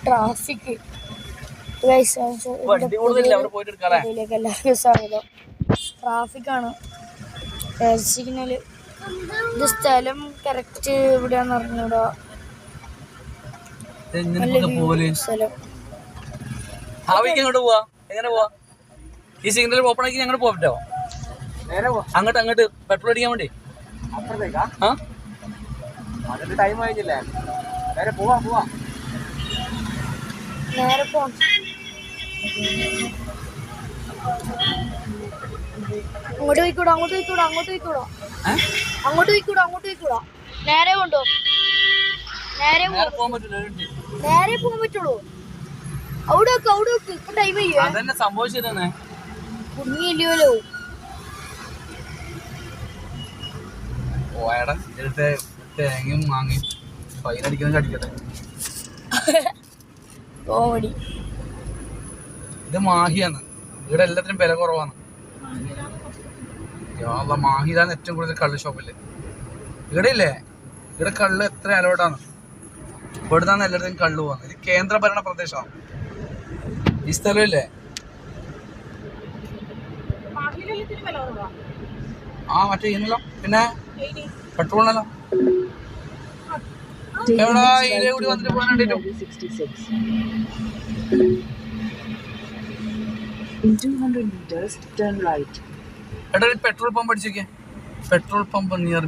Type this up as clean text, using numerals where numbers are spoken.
Traffic. എല്ലാവർക്കും സ്വാഗതം. ട്രാഫിക്കാണ്. Signal. ഇത് സ്ഥലം കറക്റ്റ് എവിടെയാന്ന് അറിഞ്ഞൂടാ. സ്ഥലം ഈ സിഗ്നൽ ഓപ്പൺ ആക്കി ഞങ്ങൾ പോകട്ടോ. അങ്ങോട്ട് പെട്രോൾ അടിക്കാൻ വേണ്ടി. ടൈം ആയിട്ടില്ലേ? നേരെ പോവാ. നേരെ പോണം. അങ്ങോട്ട് പോയിക്കൂടാ. നേരെ കൊണ്ടോ. നേരെ പോകാൻ പറ്റുള്ളൂ. അവിടെ വെക്ക്. ഇപ്പൊ ടൈം ചെയ്യേ. അതന്നെ സംഭവിച്ചതാണ്. കുടുങ്ങിയില്ലല്ലോ. പോയടാ തേങ്ങയും മാങ്ങയും ഫൈനടിക്കുന്ന കടിക്കട്ടെ. കോമഡി. ഇത് മാഹിയാണ്. ഇവിടെ എല്ലാത്തിനും വില കുറവാണ്. മാഹിയിലാണ് ഏറ്റവും കൂടുതൽ കള്ള് ഷോപ്പില്. ഇവിടെ കള്ള് എത്ര അലോട്ടാണ്. ഇവിടുന്നാണ് എല്ലായിടത്തും കള്ള് പോകുന്നത്. ഇത് കേന്ദ്രഭരണ പ്രദേശമാണ് ഈ സ്ഥലമില്ലേ. മറ്റേ ഇതിനല്ലോ പിന്നെ പെട്രോളിനല്ലോ. എവിടാ ഇതിലെ കൂടി വന്നിട്ട് പോകാൻ വേണ്ടിട്ടോ. എടാ പെട്രോൾ പമ്പ് അടിച്ചേക്കേ. Petrol pump near